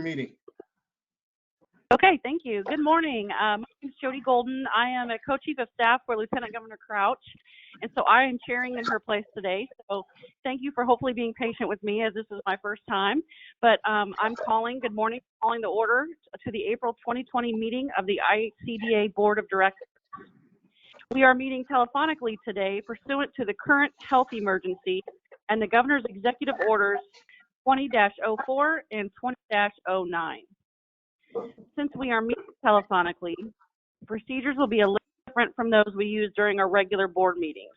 meeting. Okay, thank you. Good morning. My name is Jody Golden. I am a co-chief of staff for Lieutenant Governor Crouch, and so I am chairing in her place today. So thank you for hopefully being patient with me, as this is my first time. But I'm calling, good morning, calling the order to the April 2020 meeting of the IHCDA Board of Directors. We are meeting telephonically today pursuant to the current health emergency and the Governor's executive orders 20-04 and 20-09. Since we are meeting telephonically, procedures will be a little different from those we use during our regular board meetings.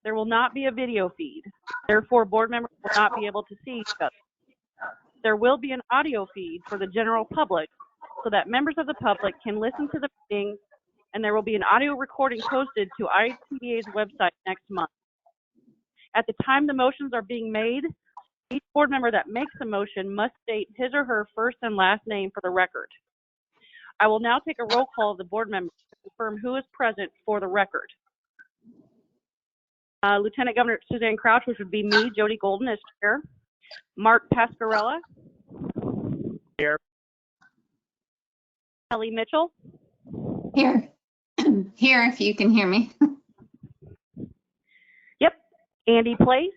There will not be a video feed. Therefore, board members will not be able to see each other. There will be an audio feed for the general public so that members of the public can listen to the meeting, and there will be an audio recording posted to IHCDA's website next month. At the time the motions are being made, each board member that makes a motion must state his or her first and last name for the record. I will now take a roll call of the board members to confirm who is present for the record. Lieutenant Governor Suzanne Crouch, which would be me, Jody Golden, as chair. Mark Pascarella. Here. Kelly Mitchell. Here. Here, if you can hear me. Yep. Andy Place.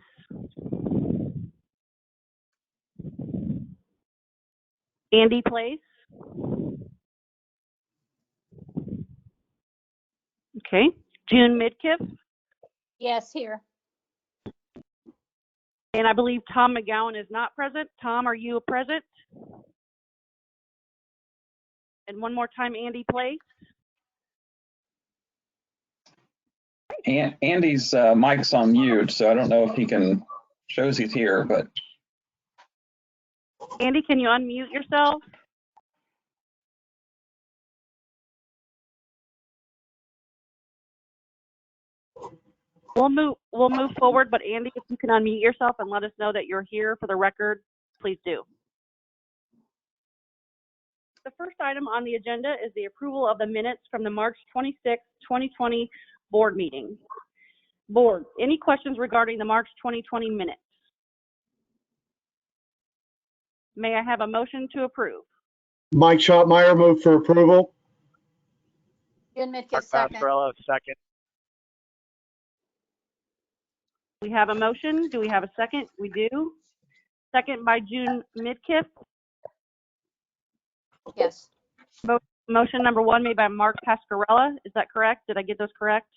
Andy Place. Okay. June Midkiff. Yes, here. And I believe Tom McGowan is not present. Tom, are you present? And one more time, Andy Place. Andy's mic's on mute, so I don't know if he can, shows he's here, but. Andy, can you unmute yourself? We'll move forward, but Andy, if you can unmute yourself and let us know that you're here for the record, please do. The first item on the agenda is the approval of the minutes from the March 26, 2020 board meeting. Board, any questions regarding the March 2020 minutes? May I have a motion to approve? Mike Schottmeyer, move for approval. June Midkiff, Mark second. Pascarella, second. We have a motion. Do we have a second? We do. Second by June Midkiff. Yes. Motion number one made by Mark Pascarella. Is that correct? Did I get those correct?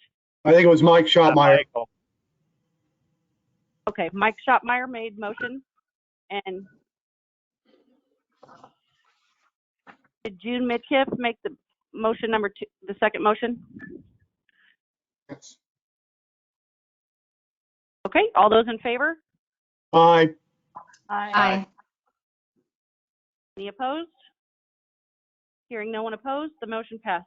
I think it was Mike Schottmeyer. Okay, Mike Schottmeyer made motion. And did June Midkiff make the motion number two, the second motion? Yes. Okay, all those in favor? Aye. Aye. Any opposed? Hearing no one opposed, the motion passes.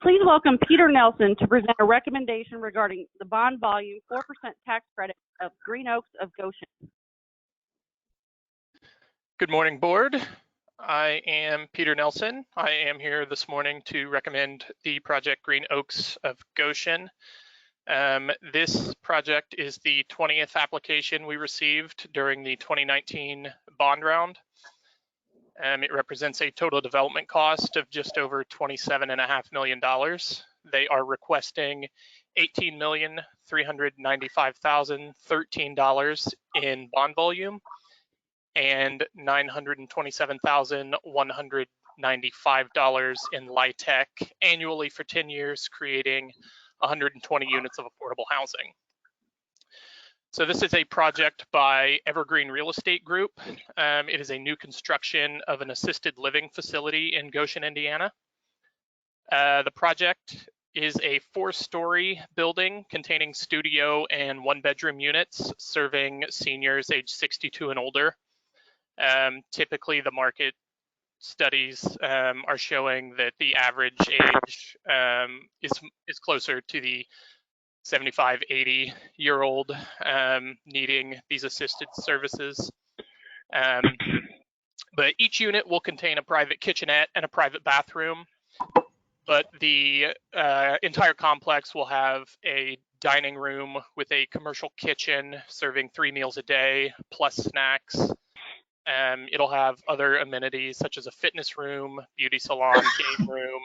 Please welcome Peter Nelson to present a recommendation regarding the bond volume 4% tax credit of Green Oaks of Goshen. Good morning, board. I am Peter Nelson. I am here this morning to recommend the project Green Oaks of Goshen. This project is the 20th application we received during the 2019 bond round. It represents a total development cost of just over $27.5 million. They are requesting $18,395,013 in bond volume and $927,195 in LIHTC annually for 10 years, creating 120 units of affordable housing. So this is a project by Evergreen Real Estate Group. It is a new construction of an assisted living facility in Goshen, Indiana. The project is a 4-story building containing studio and 1-bedroom units serving seniors age 62 and older. Typically, the market studies are showing that the average age is closer to the 75, 80-year-old needing these assisted services. But each unit will contain a private kitchenette and a private bathroom. But the entire complex will have a dining room with a commercial kitchen serving 3 meals a day, plus snacks, It'll have other amenities such as a fitness room, beauty salon, game room,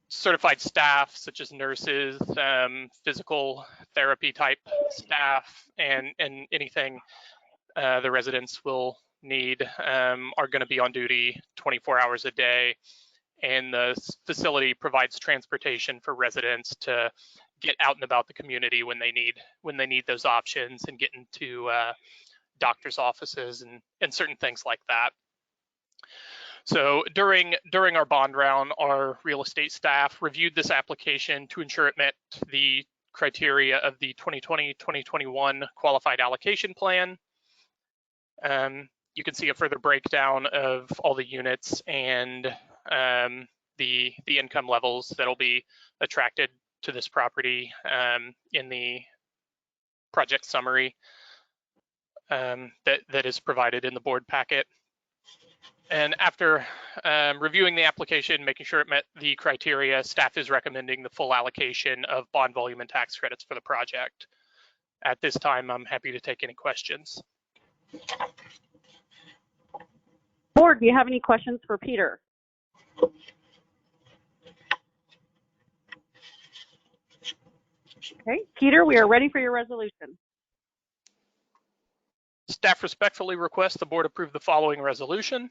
certified staff such as nurses, physical therapy type staff, and anything the residents will need are going to be on duty 24 hours a day. And the facility provides transportation for residents to get out and about the community when they need those options and get into doctor's offices and certain things like that. So during our bond round, our real estate staff reviewed this application to ensure it met the criteria of the 2020-2021 qualified allocation plan. You can see a further breakdown of all the units and the income levels that'll be attracted to this property in the project summary that is provided in the board packet. And after reviewing the application, making sure it met the criteria, staff is recommending the full allocation of bond volume and tax credits for the project. At this time, I'm happy to take any questions. Board, do you have any questions for Peter? Okay, Peter, we are ready for your resolution. Staff respectfully requests the board approve the following resolution.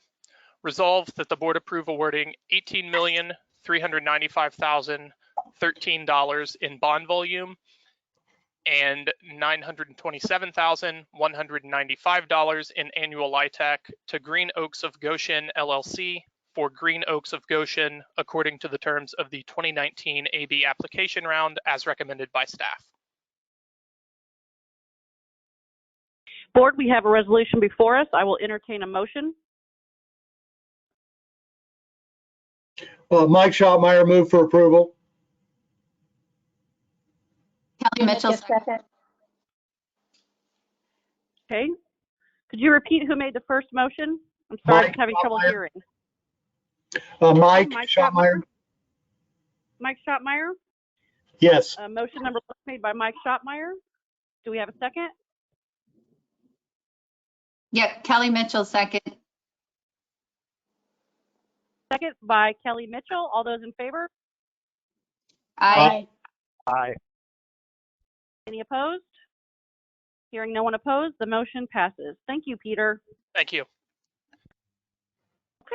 Resolved that the board approve awarding $18,395,013 in bond volume and $927,195 in annual LIHTC to Green Oaks of Goshen LLC for Green Oaks of Goshen according to the terms of the 2019 AB application round as recommended by staff. Board, we have a resolution before us. I will entertain a motion. Mike Schottmeyer, move for approval. Kelly Mitchell, second. Okay. Could you repeat who made the first motion? I'm sorry, I'm having trouble Schottmeyer. hearing. Mike Mike Schottmeyer. Mike Schottmeyer. Yes. Motion number 1 made by Mike Schottmeyer. Do we have a second? yep, Kelly Mitchell, second. Second by Kelly Mitchell. All those in favor? Aye. Aye. Any opposed? Hearing no one opposed, the motion passes. Thank you, Peter. Thank you.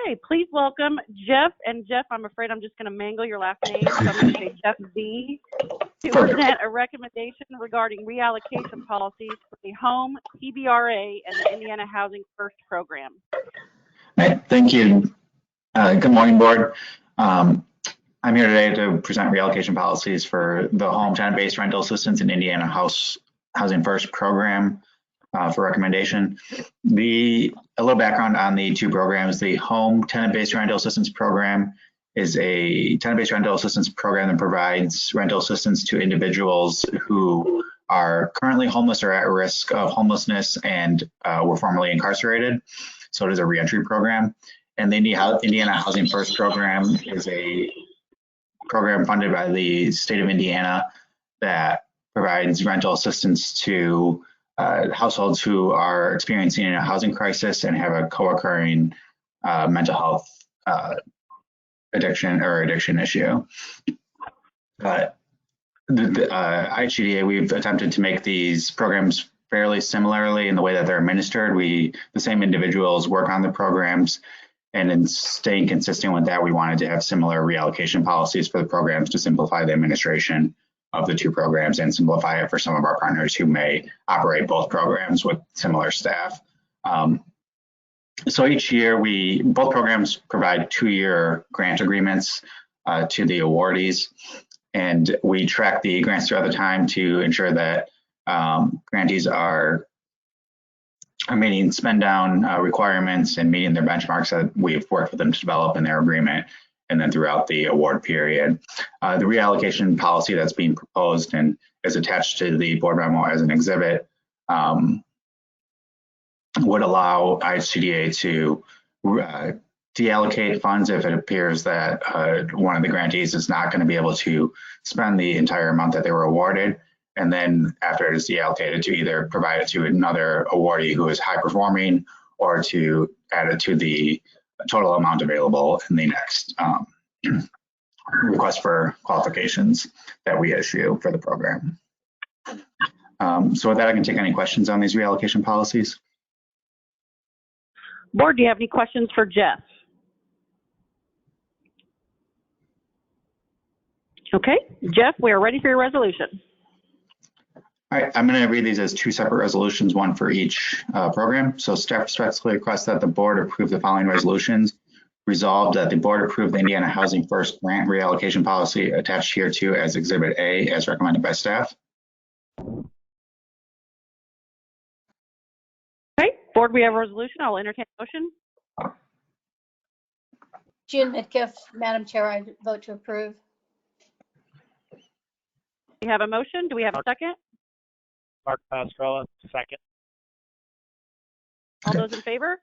Okay, please welcome Jeff. And Jeff, I'm afraid I'm just going to mangle your last name. So I'm going to say Jeff B. to present a recommendation regarding reallocation policies for the home, TBRA, and the Indiana Housing First program. Right, thank you. Good morning, board. I'm here today to present reallocation policies for the home tenant-based rental assistance in Indiana Housing First program for recommendation. A little background on the two programs. The home tenant-based rental assistance program is a tenant-based rental assistance program that provides rental assistance to individuals who are currently homeless or at risk of homelessness and were formerly incarcerated. So it is a reentry program. And the Indiana Housing First program is a program funded by the state of Indiana that provides rental assistance to households who are experiencing a housing crisis and have a co-occurring mental health addiction issue. The IHCDA, we've attempted to make these programs fairly similarly in the way that they're administered. The same individuals work on the programs, and in staying consistent with that, we wanted to have similar reallocation policies for the programs to simplify the administration of the two programs and simplify it for some of our partners who may operate both programs with similar staff. So each year, both programs provide 2-year grant agreements to the awardees, and we track the grants throughout the time to ensure that grantees are meeting spend down requirements and meeting their benchmarks that we've worked with them to develop in their agreement, and then throughout the award period. The reallocation policy that's being proposed and is attached to the board memo as an exhibit would allow IHCDA to deallocate funds if it appears that one of the grantees is not going to be able to spend the entire amount that they were awarded, And then after it is deallocated, to either provide it to another awardee who is high performing, or to add it to the total amount available in the next request for qualifications that we issue for the program. So with that, I can take any questions on these reallocation policies. Board, do you have any questions for Jeff? Okay, Jeff, we are ready for your resolution. All right, I'm going to read these as two separate resolutions, one for each program. So staff respectfully requests that the board approve the following resolutions. Resolved that the board approve the Indiana Housing First grant reallocation policy attached here to as Exhibit A as recommended by staff. Okay, board, we have a resolution. I'll entertain a motion. June Midkiff, Madam Chair, I vote to approve. We have a motion. Do we have a second? Mark Pascarella, second. All those in favor?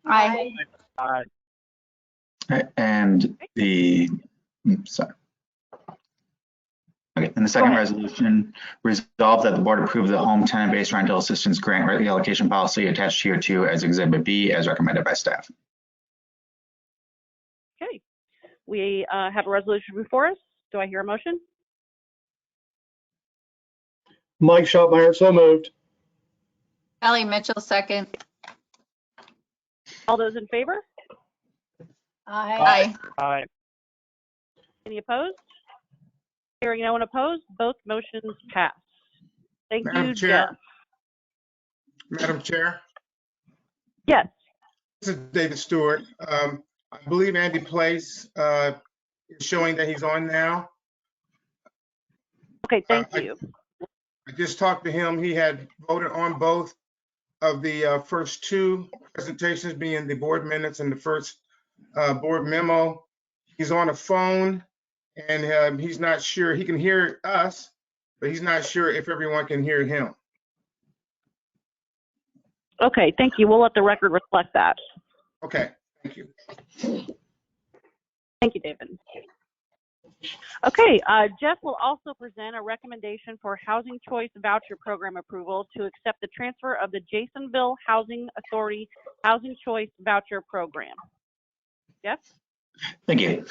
Aye. Aye. And the, sorry. Okay, and the second resolution, resolve that the board approve the home tenant-based rental assistance grant reallocation policy attached here to as Exhibit B as recommended by staff. Okay, we have a resolution before us. Do I hear a motion? Mike Schotmeyer, so moved. Ellie Mitchell, second. All those in favor? Aye. Aye. Aye. Any opposed? Hearing no one opposed, both motions pass. Thank Madam you, Chair. Jeff. Madam Chair, Yes, this is David Stewart. I believe Andy Place is showing that he's on now. okay, thank you. I just talked to him. He had voted on both of the first two presentations, being the board minutes and the first board memo. He's on a phone and he's not sure. He can hear us, but he's not sure if everyone can hear him. Okay, thank you. We'll let the record reflect that. Okay, thank you. Thank you, David. Okay, Jeff will also present a recommendation for Housing Choice Voucher Program approval to accept the transfer of the Jasonville Housing Authority Housing Choice Voucher Program. Jeff? Thank you.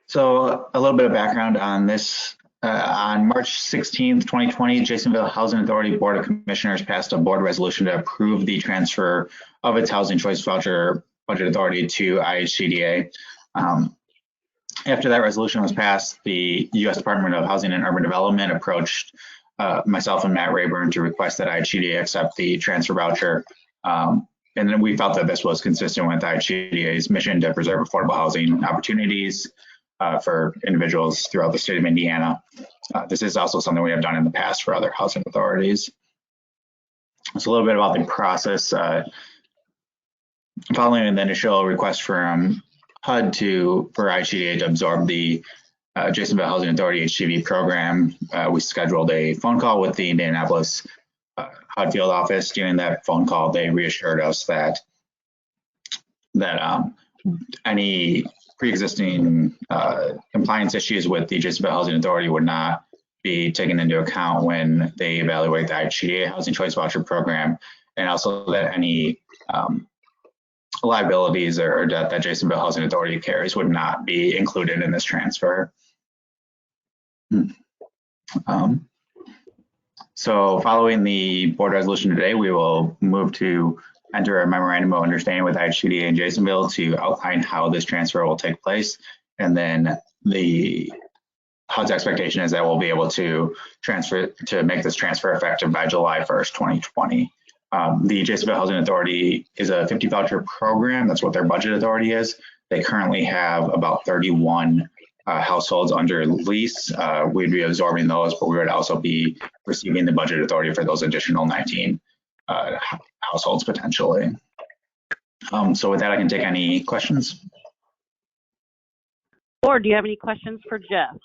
So a little bit of background on this. On March 16th, 2020, Jasonville Housing Authority Board of Commissioners passed a board resolution to approve the transfer of its Housing Choice Voucher Budget Authority to IHCDA. After that resolution was passed, the U.S. Department of Housing and Urban Development approached myself and Matt Rayburn to request that IHCDA accept the transfer voucher. And then we felt that this was consistent with IHCDA's mission to preserve affordable housing opportunities for individuals throughout the state of Indiana. This is also something we have done in the past for other housing authorities. So a little bit about the process. Following the initial request from HUD for IHCDA to absorb the Jasonville Housing Authority HCV program, we scheduled a phone call with the Indianapolis HUD field office. During that phone call, they reassured us that any pre-existing compliance issues with the Jasonville Housing Authority would not be taken into account when they evaluate the IHCDA Housing Choice Voucher Program, and also that any liabilities or debt that Jasonville Housing Authority carries would not be included in this transfer. So following the board resolution today, we will move to enter a memorandum of understanding with IHCDA and Jasonville to outline how this transfer will take place. And then the HUD's expectation is that we'll be able to make this transfer effective by July 1st, 2020. The Jasonville Housing Authority is a 50 voucher program. That's what their budget authority is. They currently have about 31 households under lease. We'd be absorbing those, but we would also be receiving the budget authority for those additional 19 households potentially. So with that, I can take any questions. Board, do you have any questions for Jeff?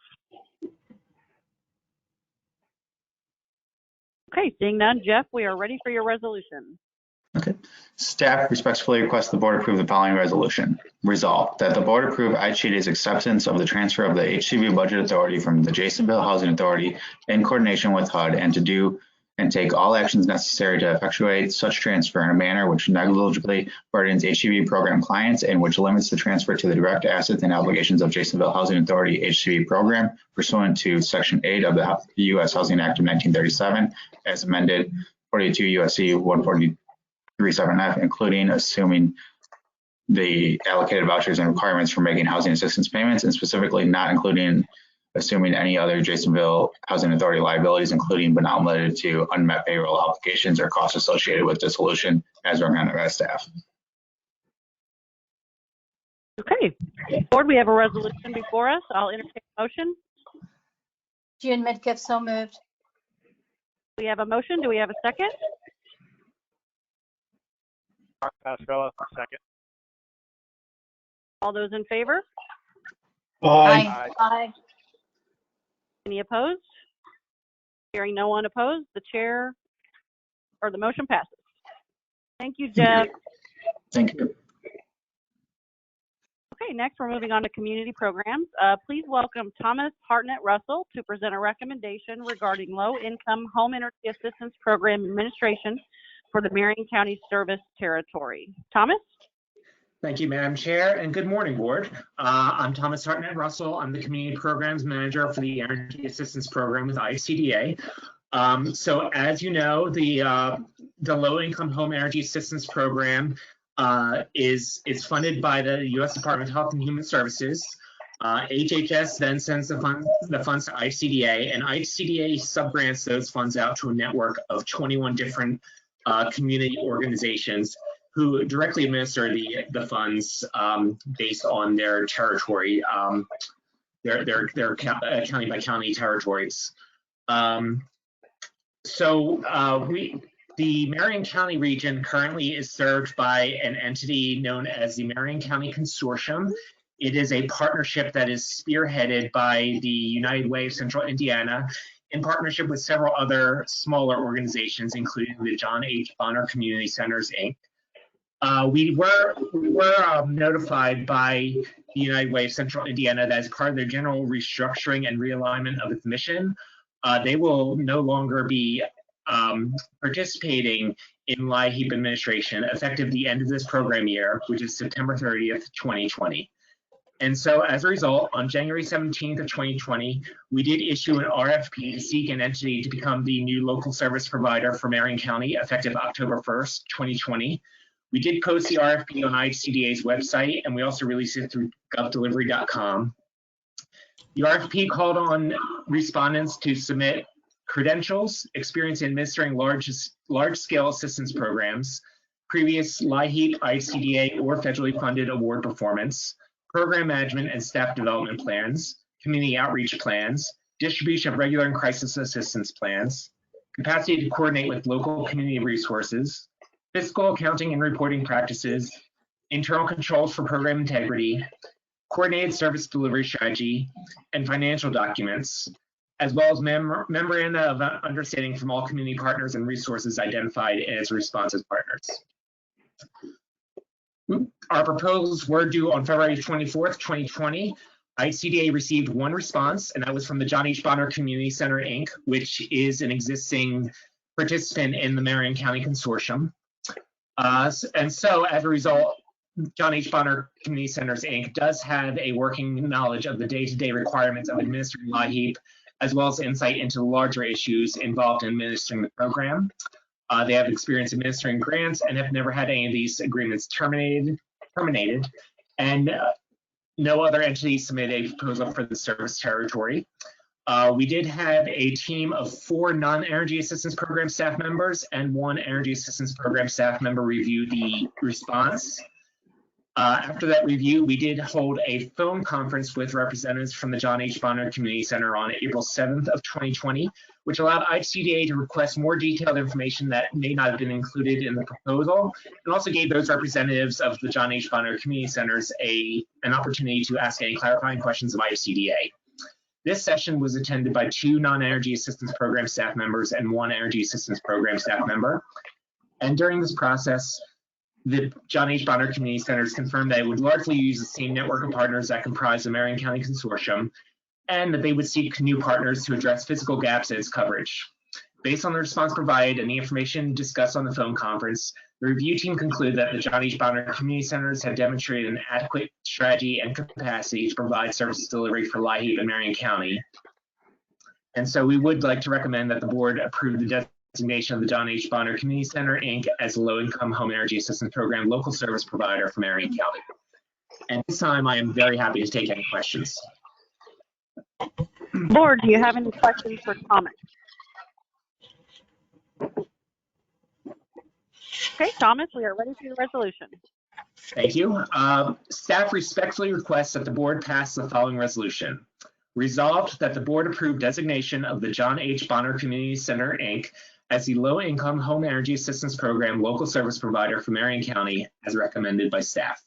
Okay, seeing none, Jeff, we are ready for your resolution. Okay. Staff respectfully requests the board approve the following resolution. Resolved that the board approve IHCDA's acceptance of the transfer of the HCB budget authority from the Jasonville Housing Authority in coordination with HUD and to do and take all actions necessary to effectuate such transfer in a manner which negligibly burdens HCB program clients and which limits the transfer to the direct assets and obligations of Jasonville Housing Authority HCB program pursuant to Section 8 of the U.S. Housing Act of 1937 as amended 42 U.S.C. 143(7)F, including assuming the allocated vouchers and requirements for making housing assistance payments, and specifically not including assuming any other Jasonville Housing Authority liabilities, including but not limited to unmet payroll obligations or costs associated with dissolution as recommended by staff. Okay, board, we have a resolution before us. I'll entertain a motion. June Midkiff, so moved. We have a motion. Do we have a second? Mark Pascarella, second. All those in favor? Aye. Aye. Any opposed? Hearing no one opposed, the chair or the motion passes. Thank you, Jeff. Thank you. Okay, next we're moving on to community programs. Please welcome Thomas Hartnett Russell to present a recommendation regarding low-income home energy assistance program administration for the Marion County Service Territory. Thomas? Thank you, Madam Chair, and good morning, Board. I'm Thomas Hartnett Russell. I'm the Community Programs Manager for the Energy Assistance Program with IHCDA. So as you know, the Low-Income Home Energy Assistance Program is funded by the U.S. Department of Health and Human Services. HHS then sends the funds to IHCDA, and IHCDA subgrants those funds out to a network of 21 different community organizations who directly administer the funds based on their territory, their county by county territories. The Marion County region currently is served by an entity known as the Marion County Consortium. It is a partnership that is spearheaded by the United Way of Central Indiana in partnership with several other smaller organizations, including the John H. Bonner Community Centers, Inc. We were notified by the United Way of Central Indiana that as part of their general restructuring and realignment of its mission, they will no longer be participating in LIHEAP administration effective the end of this program year, which is September 30th, 2020. And so as a result, on January 17th of 2020, we did issue an RFP to seek an entity to become the new local service provider for Marion County effective October 1st, 2020. We did post the RFP on IHCDA's website, and we also released it through govdelivery.com. The RFP called on respondents to submit credentials, experience in administering large-scale assistance programs, previous LIHEAP, IHCDA, or federally funded award performance, program management and staff development plans, community outreach plans, distribution of regular and crisis assistance plans, capacity to coordinate with local community resources, fiscal accounting and reporting practices, internal controls for program integrity, coordinated service delivery strategy, and financial documents, as well as memoranda of understanding from all community partners and resources identified as responsive partners. Our proposals were due on February 24th, 2020. IHCDA received one response, and that was from the John H. Bonner Community Center, Inc., which is an existing participant in the Marion County Consortium. And so as a result, John H. Bonner Community Centers, Inc. does have a working knowledge of the day-to-day requirements of administering LIHEAP, as well as insight into the larger issues involved in administering the program. They have experience administering grants and have never had any of these agreements terminated, and no other entity submitted a proposal for the service territory. We did have a team of 4 non-energy assistance program staff members and 1 energy assistance program staff member review the response. After that review, we did hold a phone conference with representatives from the John H. Bonner Community Center on April 7th of 2020, which allowed IHCDA to request more detailed information that may not have been included in the proposal, and also gave those representatives of the John H. Bonner Community Centers an opportunity to ask any clarifying questions of IHCDA. This session was attended by 2 non-energy assistance program staff members and 1 energy assistance program staff member. And during this process, the John H. Bonner Community Centers confirmed that it would largely use the same network of partners that comprise the Marion County Consortium, and that they would seek new partners to address physical gaps in its coverage. Based on the response provided and the information discussed on the phone conference, the review team concluded that the John H. Bonner Community Centers have demonstrated an adequate strategy and capacity to provide services delivery for Lehigh and Marion County. And so we would like to recommend that the board approve the designation of the John H. Bonner Community Center, Inc. as a low-income home energy assistance program local service provider for Marion County. And this time, I am very happy to take any questions. Board, do you have any questions for Thomas? Okay, Thomas, we are ready for your resolution. Thank you. Staff respectfully requests that the board pass the following resolution. Resolved that the board approve designation of the John H. Bonner Community Center, Inc. as the low-income home energy assistance program local service provider for Marion County as recommended by staff.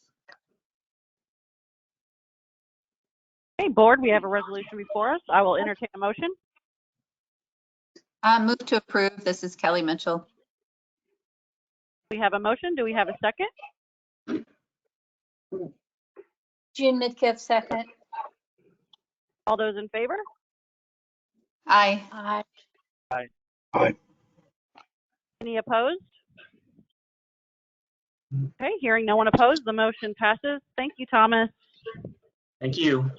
Okay, board, we have a resolution before us. I will entertain a motion. Move to approve. This is Kelly Mitchell. We have a motion. Do we have a second? June Midkiff, second. All those in favor? Aye. Aye. Any opposed? Okay, hearing no one opposed, the motion passes. Thank you, Thomas. Thank you.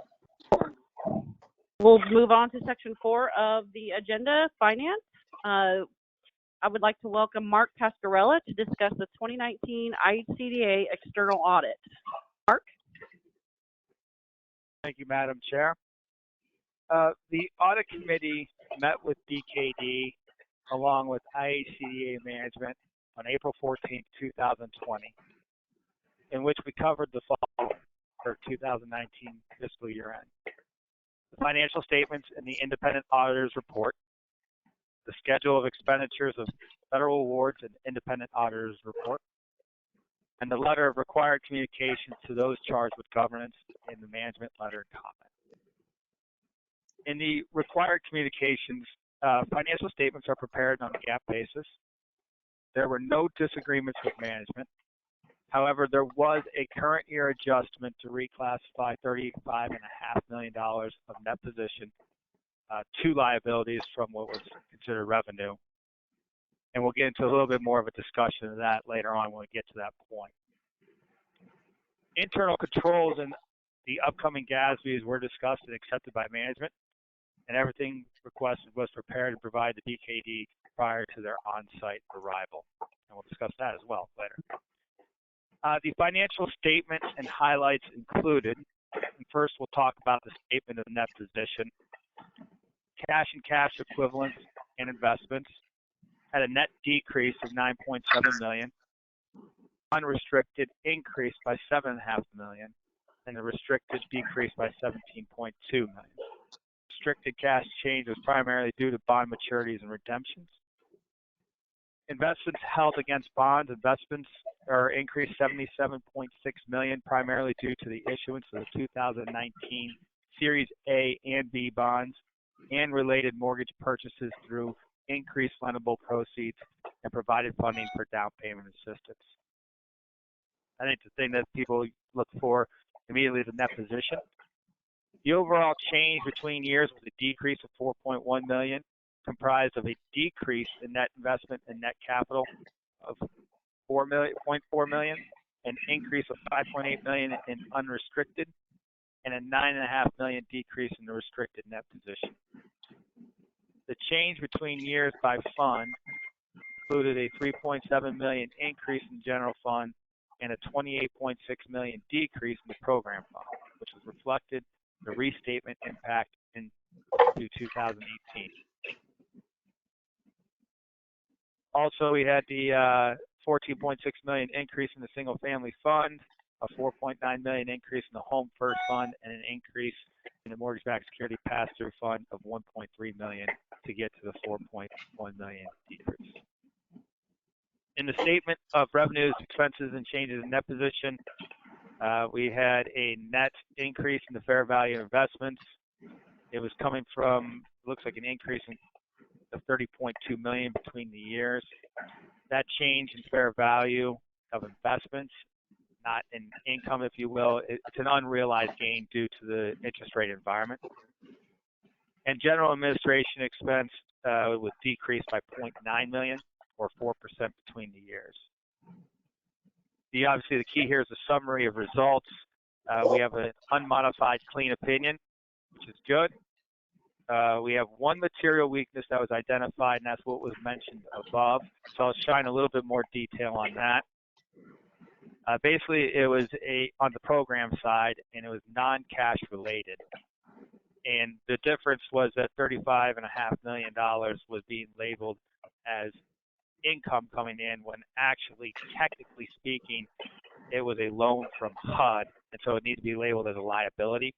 We'll move on to section 4 of the agenda, finance. I would like to welcome Mark Pascarella to discuss the 2019 IHCDA external audit. Mark? Thank you, Madam Chair. The audit committee met with DKD along with IHCDA management on April 14, 2020, in which we covered the following for 2019 fiscal year end. The financial statements and the independent auditor's report, the schedule of expenditures of federal awards and independent auditor's report, and the letter of required communications to those charged with governance in the management letter and comment. In the required communications, financial statements are prepared on a GAAP basis. There were no disagreements with management. However, there was a current year adjustment to reclassify $35.5 million of net position to liabilities from what was considered revenue. And we'll get into a little bit more of a discussion of that later on when we get to that point. Internal controls and the upcoming GASBs were discussed and accepted by management, and everything requested was prepared to provide the DKD prior to their on-site arrival. And we'll discuss that as well later. The financial statements and highlights included. And first, we'll talk about the statement of net position. Cash and cash equivalents and investments had a net decrease of $9.7 million. Unrestricted increased by $7.5 million, and the restricted decreased by $17.2 million. Restricted cash change was primarily due to bond maturities and redemptions. Investments held against bonds, investments are increased $77.6 million, primarily due to the issuance of the 2019 Series A and B bonds and related mortgage purchases through increased lendable proceeds and provided funding for down payment assistance. I think the thing that people look for immediately is the net position. The overall change between years was a decrease of $4.1 million, comprised of a decrease in net investment and net capital of $0.4 million, an increase of $5.8 million in unrestricted, and a $9.5 million decrease in the restricted net position. The change between years by fund included a $3.7 million increase in general fund and a $28.6 million decrease in the program fund, which was reflected the restatement impact in 2018. Also, we had the $14.6 million increase in the single family fund, a $4.9 million increase in the home first fund, and an increase in the mortgage-backed security pass-through fund of $1.3 million to get to the $4.1 million decrease. In the statement of revenues, expenses, and changes in net position, we had a net increase in the fair value of investments. It was coming from, looks like an increase of $30.2 million between the years. that change in fair value of investments, not in income, if you will, it's an unrealized gain due to the interest rate environment. And general administration expense was decreased by 0.9 million or 4% between the years. Obviously, the key here is a summary of results. We have an unmodified clean opinion, which is good. We have one material weakness that was identified, and that's what was mentioned above. So I'll shine a little bit more detail on that. Basically, it was on the program side, and it was non-cash related. And the difference was that $35.5 million was being labeled as income coming in when actually, technically speaking, it was a loan from HUD, and so it needs to be labeled as a liability.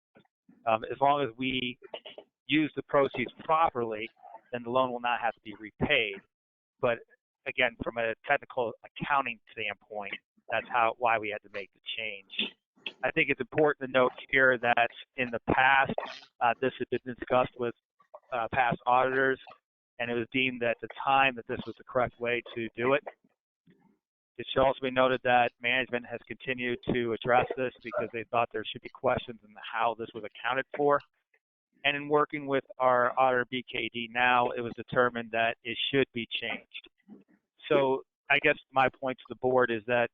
As long as we use the proceeds properly, then the loan will not have to be repaid. But again, from a technical accounting standpoint, that's why we had to make the change. I think it's important to note here that in the past, this had been discussed with past auditors, and it was deemed at the time that this was the correct way to do it. It should also be noted that management has continued to address this because they thought there should be questions in how this was accounted for. And in working with our auditor BKD now, it was determined that it should be changed. So I guess my point to the board is that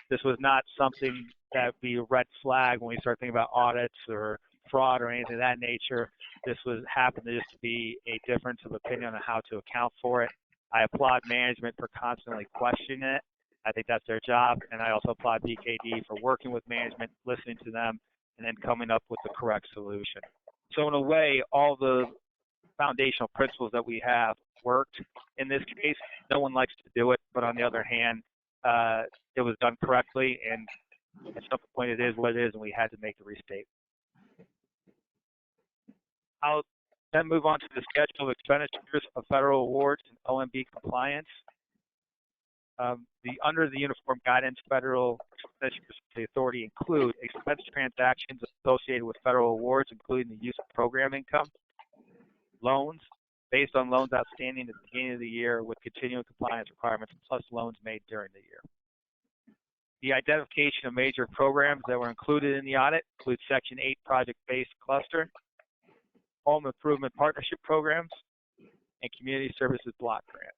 this was not something that would be a red flag when we start thinking about audits or fraud or anything of that nature. This happened to just be a difference of opinion on how to account for it. I applaud management for constantly questioning it. I think that's their job. And I also applaud BKD for working with management, listening to them, and then coming up with the correct solution. So in a way, all the foundational principles that we have worked. In this case, no one likes to do it, but on the other hand, it was done correctly, and at some point it is what it is, and we had to make the restate. I'll then move on to the schedule of expenditures of federal awards and OMB compliance. Under the uniform guidance, federal expenditures the authority include expense transactions associated with federal awards, including the use of program income, loans based on loans outstanding at the beginning of the year with continuing compliance requirements, plus loans made during the year. The identification of major programs that were included in the audit include Section 8 project-based cluster, home improvement partnership programs, and community services block grant.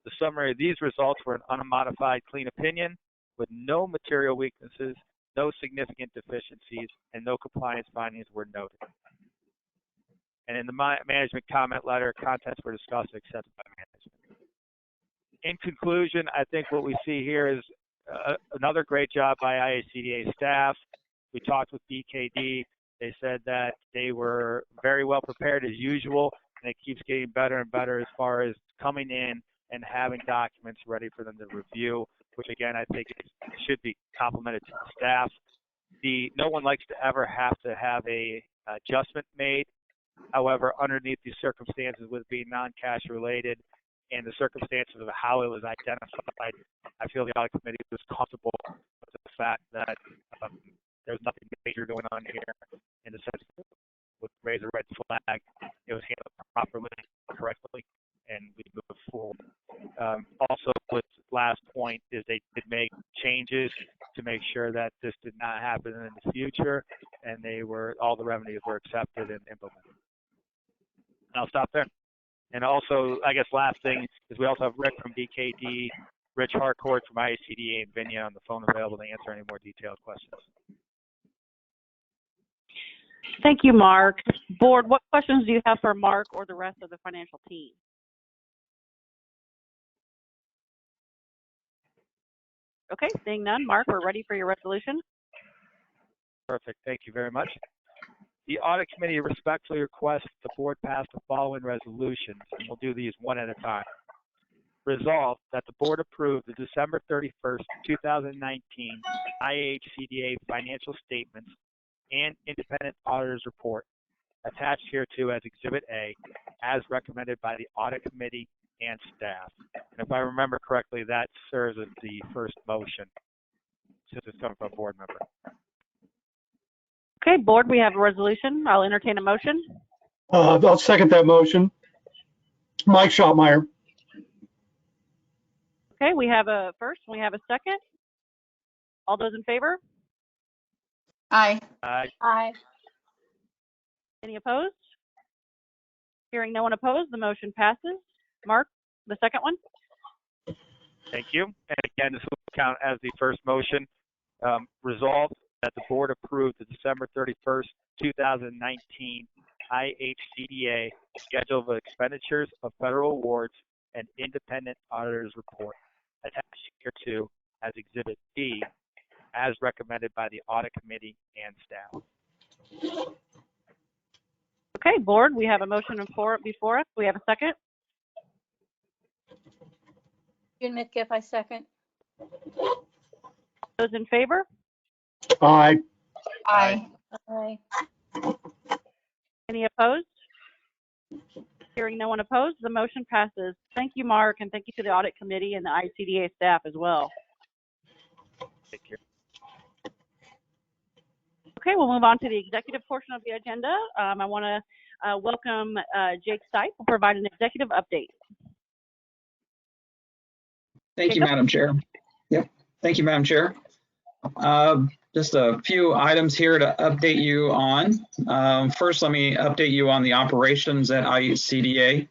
The summary of these results were an unmodified clean opinion with no material weaknesses, no significant deficiencies, and no compliance findings were noted. And in the management comment letter, contents were discussed and accepted by management. In conclusion, I think what we see here is another great job by IHCDA staff. We talked with BKD. They said that they were very well prepared as usual, and it keeps getting better and better as far as coming in and having documents ready for them to review, which again, I think should be complimented to the staff. No one likes to ever have to have a adjustment made. However, underneath these circumstances with being non-cash related and the circumstances of how it was identified, I feel the audit committee was comfortable with the fact that there's nothing major going on here in the sense that would raise a red flag. It was handled properly, correctly, and we moved forward. Also, with last point is they did make changes to make sure that this did not happen in the future, and all the revenues were accepted and implemented. And I'll stop there. And also, I guess last thing is we also have Rick from BKD, Rich Harcourt from IHCDA, and Vinya on the phone available to answer any more detailed questions. Thank you, Mark. Board, what questions do you have for Mark or the rest of the financial team? Okay, seeing none. Mark, we're ready for your resolution. Perfect. Thank you very much. The Audit Committee respectfully requests the Board pass the following resolutions, and we'll do these one at a time. Resolved that the Board approve the December 31st, 2019 IHCDA financial statements and independent auditor's report attached hereto as Exhibit A, as recommended by the Audit Committee and staff. And if I remember correctly, that serves as the first motion since it's coming from a board member. Okay, Board, we have a resolution. I'll entertain a motion. I'll second that motion. Mike Schottmeyer. Okay, we have a first, we have a second. All those in favor? Aye. Aye. Any opposed? Hearing no one opposed, the motion passes. Mark, the second one? Thank you. And again, this will count as the first motion. Resolved that the board approved the December 31st, 2019 IHCDA schedule of expenditures of federal awards and independent auditors report attached here to as Exhibit B, as recommended by the audit committee and staff. Okay, board, we have a motion before us. We have a second. June Mitgiff, I second. Those in favor? Aye. Aye. Aye. Any opposed? Hearing no one opposed, the motion passes. Thank you, Mark, and thank you to the audit committee and the IHCDA staff as well. Take care. Okay, we'll move on to the executive portion of the agenda. I want to welcome Jake Stipe, who will provide an executive update. Thank you, Madam Chair. Yep. Thank you, Madam Chair. Just a few items here to update you on. First, let me update you on the operations at IHCDA.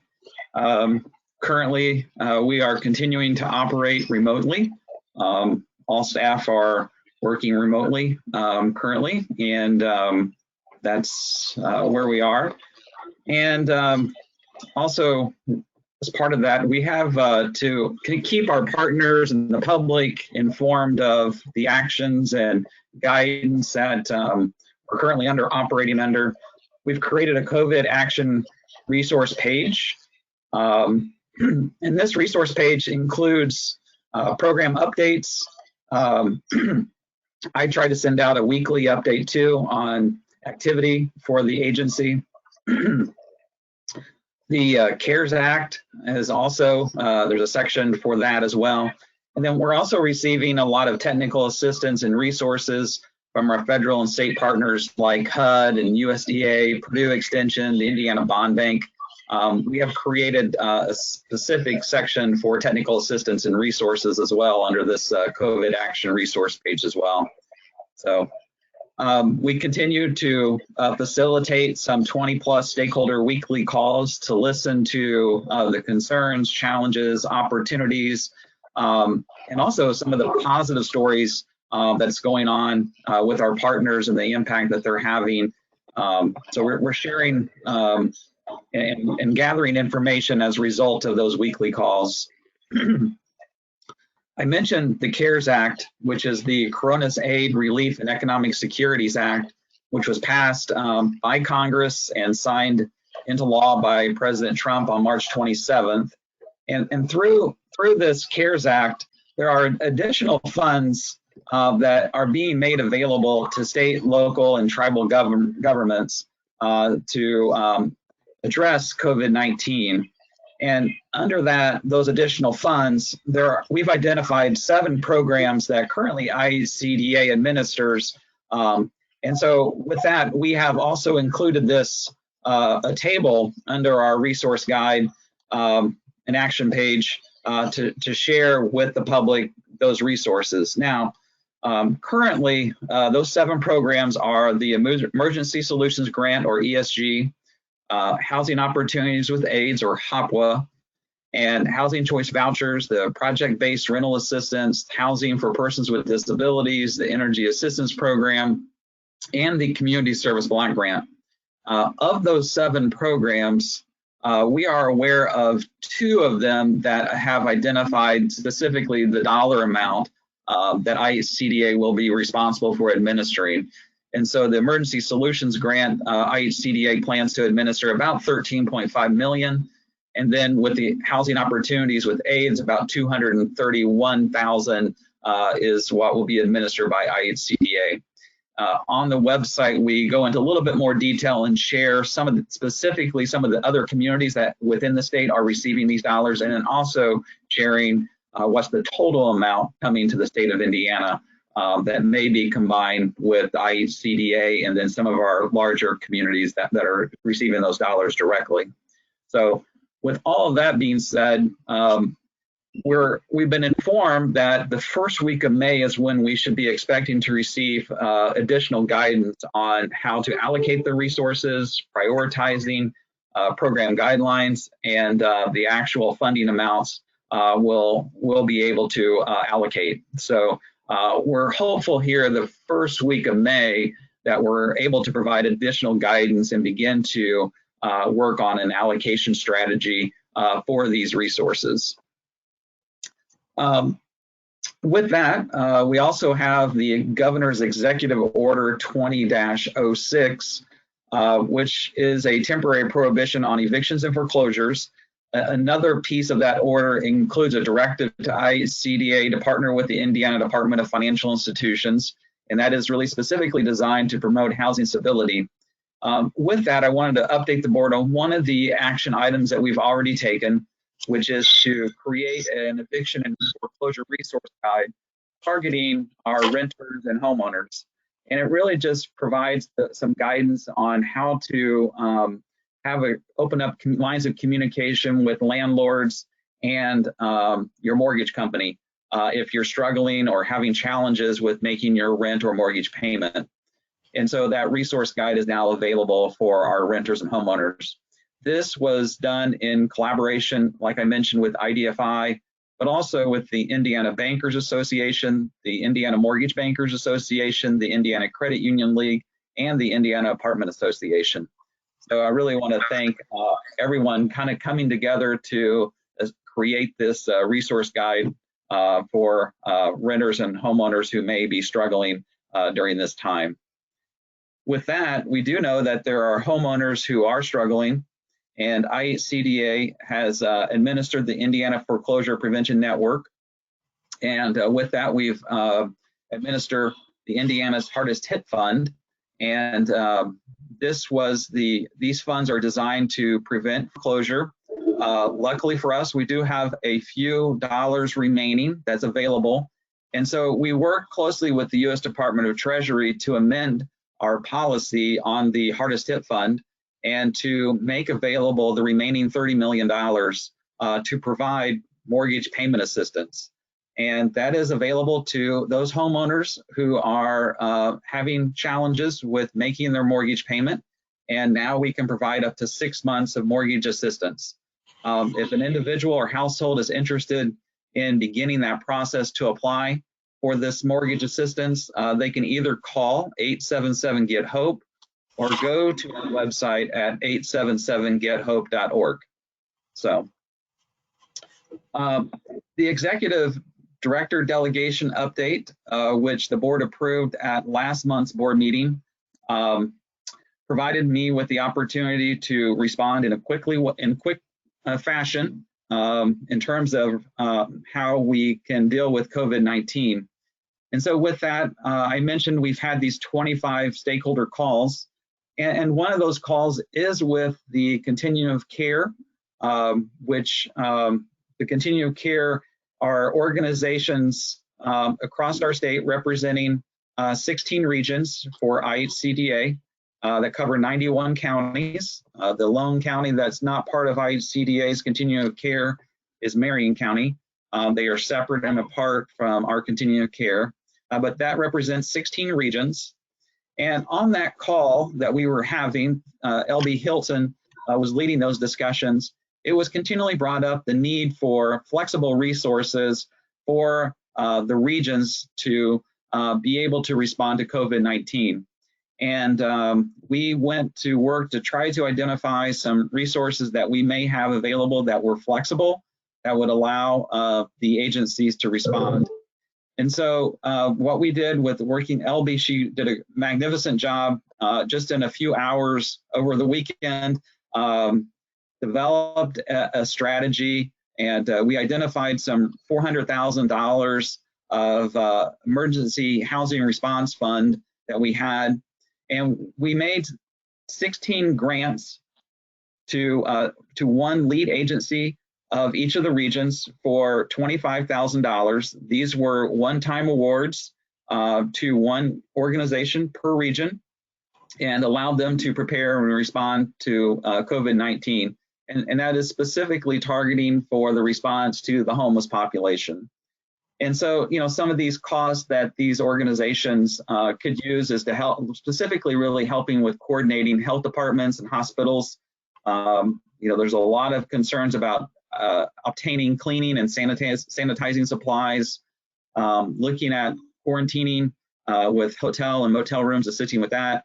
Currently, we are continuing to operate remotely. All staff are working remotely currently, and that's where we are. And also, as part of that, we have to keep our partners and the public informed of the actions and guidance that we're currently operating under. We've created a COVID action resource page. And this resource page includes program updates. I try to send out a weekly update too on activity for the agency. The CARES Act is also, there's a section for that as well. And then we're also receiving a lot of technical assistance and resources from our federal and state partners like HUD and USDA, Purdue Extension, the Indiana Bond Bank. We have created a specific section for technical assistance and resources as well under this COVID action resource page as well. So we continue to facilitate some 20+ stakeholder weekly calls to listen to the concerns, challenges, opportunities, and also some of the positive stories that's going on with our partners and the impact that they're having. So we're sharing and gathering information as a result of those weekly calls. I mentioned the CARES Act, which is the Coronavirus Aid, Relief, and Economic Securities Act, which was passed by Congress and signed into law by President Trump on March 27th. And through this CARES Act, there are additional funds that are being made available to state, local, and tribal governments to address COVID-19. And under those additional funds, we've identified 7 programs that currently IHCDA administers. And so with that, we have also included this a table under our resource guide, an action page to share with the public those resources. Now, currently, those 7 programs are the Emergency Solutions Grant, or ESG, Housing Opportunities with AIDS, or HOPWA, and Housing Choice Vouchers, the Project-Based Rental Assistance, Housing for Persons with Disabilities, the Energy Assistance Program, and the Community Service Block Grant. Of those 7 programs, we are aware of 2 of them that have identified specifically the dollar amount that IHCDA will be responsible for administering. And so the Emergency Solutions Grant, IHCDA plans to administer about $13.5 million. And then with the Housing Opportunities with AIDS, about $231,000 is what will be administered by IHCDA. On the website, we go into a little bit more detail and share specifically some of the other communities that within the state are receiving these dollars, and then also sharing what's the total amount coming to the state of Indiana that may be combined with IHCDA and then some of our larger communities that are receiving those dollars directly. So with all of that being said, we've been informed that the first week of May is when we should be expecting to receive additional guidance on how to allocate the resources, prioritizing program guidelines, and the actual funding amounts we'll be able to allocate. So we're hopeful here the first week of May that we're able to provide additional guidance and begin to work on an allocation strategy for these resources. With that, we also have the Governor's Executive Order 20-06, which is a temporary prohibition on evictions and foreclosures. Another piece of that order includes a directive to IHCDA to partner with the Indiana Department of Financial Institutions, and that is really specifically designed to promote housing stability. With that, I wanted to update the board on one of the action items that we've already taken, which is to create an eviction and foreclosure resource guide targeting our renters and homeowners. And it really just provides some guidance on how to open up lines of communication with landlords and your mortgage company if you're struggling or having challenges with making your rent or mortgage payment. And so that resource guide is now available for our renters and homeowners. This was done in collaboration, like I mentioned, with IDFI, but also with the Indiana Bankers Association, the Indiana Mortgage Bankers Association, the Indiana Credit Union League, and the Indiana Apartment Association. So I really want to thank everyone kind of coming together to create this resource guide for renters and homeowners who may be struggling during this time. With that, we do know that there are homeowners who are struggling, and IHCDA has administered the Indiana Foreclosure Prevention Network. And with that, we've administered the Indiana's Hardest Hit Fund. And these funds are designed to prevent foreclosure. Luckily for us, we do have a few dollars remaining that's available. And so we work closely with the U.S. Department of Treasury to amend our policy on the Hardest Hit Fund and to make available the remaining $30 million to provide mortgage payment assistance. And that is available to those homeowners who are having challenges with making their mortgage payment. And now we can provide up to 6 months of mortgage assistance. If an individual or household is interested in beginning that process to apply for this mortgage assistance, they can either call 877-GET-HOPE or go to our website at 877gethope.org. So the executive director delegation update, which the board approved at last month's board meeting, provided me with the opportunity to respond in a quick fashion in terms of how we can deal with COVID-19. And so with that, I mentioned we've had these 25 stakeholder calls, and one of those calls is with the Continuum of Care, which the Continuum of Care are organizations across our state representing 16 regions for IHCDA that cover 91 counties. The lone county that's not part of IHCDA's Continuum of Care is Marion County. They are separate and apart from our Continuum of Care, but that represents 16 regions. And on that call that we were having, LB Hilton was leading those discussions. It was continually brought up the need for flexible resources for the regions to be able to respond to COVID-19. And we went to work to try to identify some resources that we may have available that were flexible, that would allow the agencies to respond. And so what we did with working LB, she did a magnificent job just in a few hours over the weekend, developed a strategy, and we identified some $400,000 of emergency housing response fund that we had. And we made 16 grants to one lead agency of each of the regions for $25,000. These were one-time awards to one organization per region and allowed them to prepare and respond to COVID-19. and that is specifically targeting for the response to the homeless population. And so, some of these costs that these organizations could use is to help, specifically really helping with coordinating health departments and hospitals. There's a lot of concerns about obtaining cleaning and sanitizing supplies, looking at quarantining with hotel and motel rooms, assisting with that.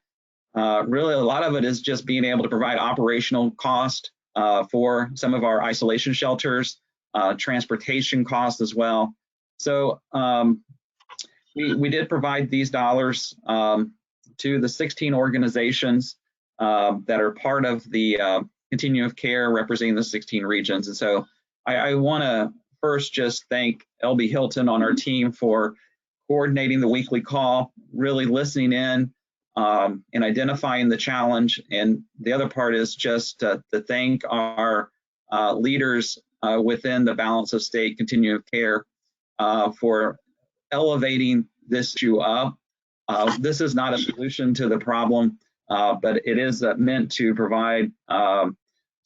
Really, a lot of it is just being able to provide operational cost for some of our isolation shelters, transportation costs as well. So we did provide these dollars to the 16 organizations that are part of the continuum of care representing the 16 regions. And so I want to first just thank LB Hilton on our team for coordinating the weekly call, really listening in and identifying the challenge. And the other part is just to thank our leaders within the balance of state continuum of care for elevating this issue up. This is not a solution to the problem, but it is meant to provide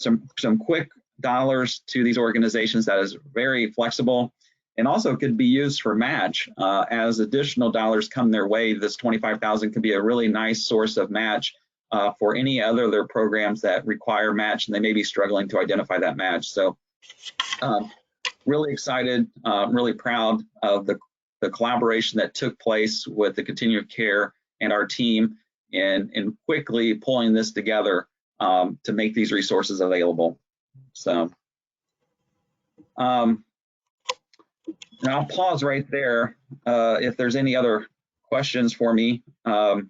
some quick dollars to these organizations that is very flexible and also could be used for match as additional dollars come their way. This $25,000 could be a really nice source of match for any other programs that require match, and they may be struggling to identify that match. So really excited, really proud of the collaboration that took place with the continuum of care and our team in quickly pulling this together to make these resources available. So and I'll pause right there if there's any other questions for me. I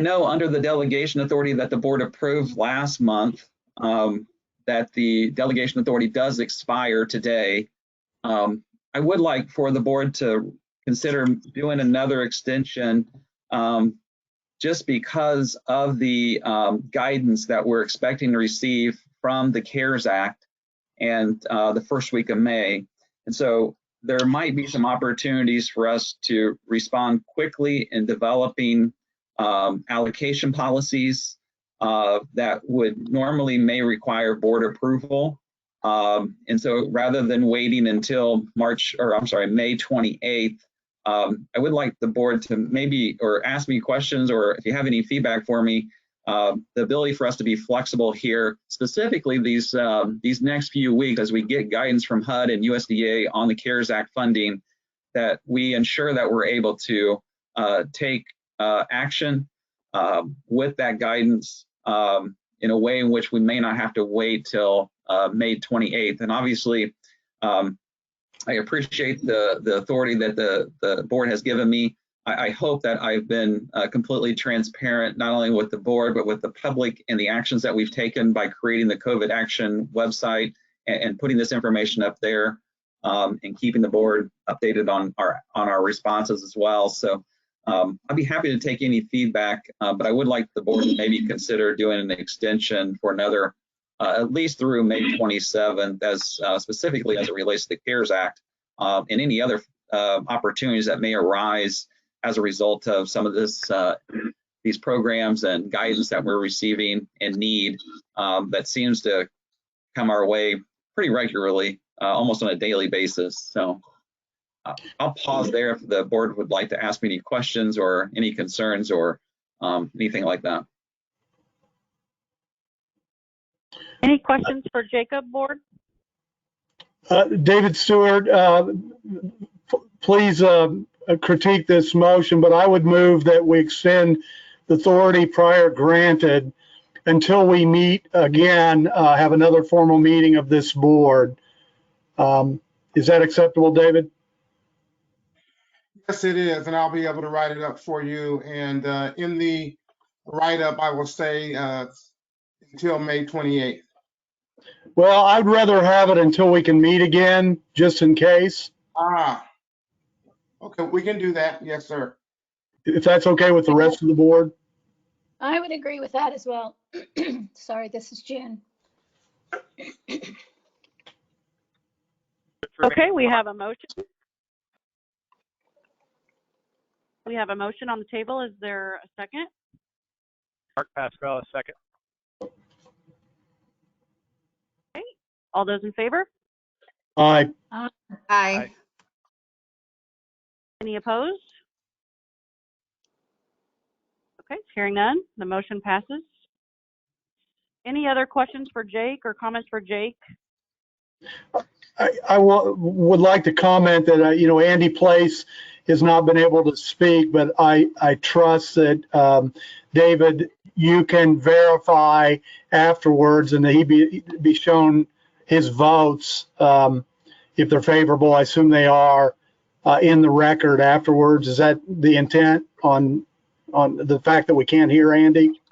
know under the delegation authority that the board approved last month, that the delegation authority does expire today. I would like for the board to consider doing another extension just because of the guidance that we're expecting to receive from the CARES Act and the first week of May. And so there might be some opportunities for us to respond quickly in developing allocation policies that would normally may require board approval. And so rather than waiting until May 28th, I would like the board to maybe, or ask me questions, or if you have any feedback for me, the ability for us to be flexible here, specifically these next few weeks as we get guidance from HUD and USDA on the CARES Act funding, that we ensure that we're able to take action with that guidance in a way in which we may not have to wait till May 28th. And obviously, I appreciate the authority that the board has given me. I hope that I've been completely transparent, not only with the board, but with the public and the actions that we've taken by creating the COVID Action website and putting this information up there and keeping the board updated on our responses as well. So I'd be happy to take any feedback, but I would like the board to maybe consider doing an extension for another, at least through May 27th, as specifically as it relates to the CARES Act and any other opportunities that may arise as a result of some of these programs and guidance that we're receiving and need that seems to come our way pretty regularly, almost on a daily basis. So I'll pause there if the board would like to ask me any questions or any concerns or anything like that. Any questions for Jacob, board? David Stewart, please critique this motion, but I would move that we extend the authority prior granted until we meet again, have another formal meeting of this board. Is that acceptable, David? Yes, it is, and I'll be able to write it up for you. And in the write-up, I will say until May 28th. Well, I'd rather have it until we can meet again, just in case. Okay, we can do that. Yes, sir. If that's okay with the rest of the board. I would agree with that as well. Sorry, this is Jen. Okay, we have a motion. We have a motion on the table. Is there a second? Mark Pascal, a second. All those in favor? Aye. Aye. Any opposed? Okay, hearing none, the motion passes. Any other questions for Jake or comments for Jake? I would like to comment that, Andy Place has not been able to speak, but I trust that, David, you can verify afterwards and that he be shown his votes, if they're favorable. I assume they are, in the record afterwards. Is that the intent on the fact that we can't hear Andy?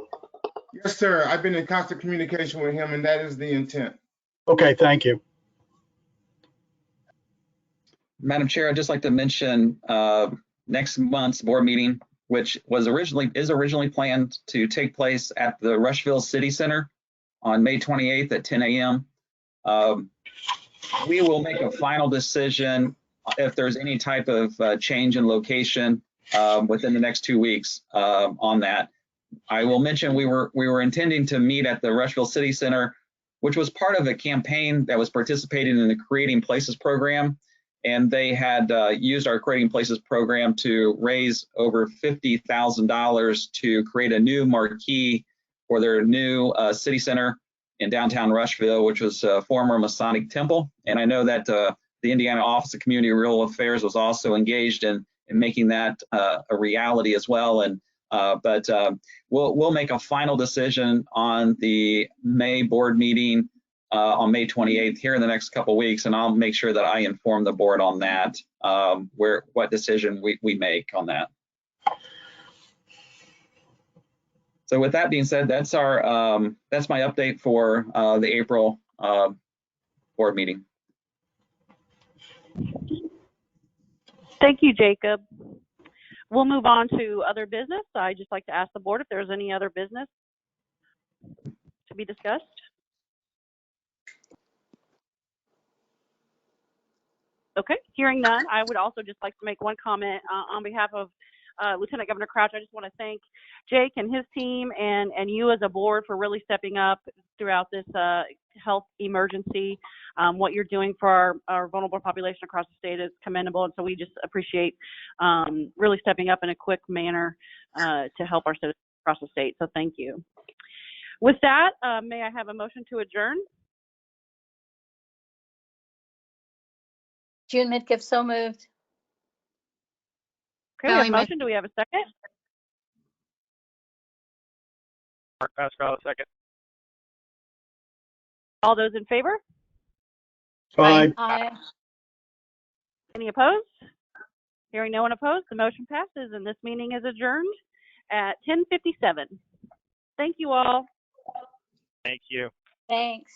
Yes, sir. I've been in constant communication with him, and that is the intent. Okay, thank you. Madam Chair, I'd just like to mention next month's board meeting, which is originally planned to take place at the Rushville City Center on May 28th at 10 a.m. We will make a final decision if there's any type of change in location within the next 2 weeks on that. I will mention we were intending to meet at the Rushville City Center, which was part of a campaign that was participating in the Creating Places program. And they had used our Creating Places program to raise over $50,000 to create a new marquee for their new city center in downtown Rushville, which was a former Masonic temple. And I know that the Indiana Office of Community and Rural Affairs was also engaged in making that a reality as well. And but we'll make a final decision on the May board meeting on May 28th here in the next couple of weeks, and I'll make sure that I inform the board on that, what decision we make on that. So with that being said, that's that's my update for the April board meeting. Thank you, Jacob. We'll move on to other business. I'd just like to ask the board if there's any other business to be discussed. Okay, hearing none, I would also just like to make one comment on behalf of Lieutenant Governor Crouch. I just want to thank Jake and his team and you as a board for really stepping up throughout this health emergency. What you're doing for our vulnerable population across the state is commendable, and so we just appreciate really stepping up in a quick manner to help our citizens across the state. So thank you. With that, may I have a motion to adjourn? June Midkiff, so moved. Okay, we have a motion. Do we have a second? Mark Pascal, second. All those in favor? Aye. Aye. Any opposed? Hearing no one opposed, the motion passes, and this meeting is adjourned at 10:57. Thank you all. Thank you. Thanks.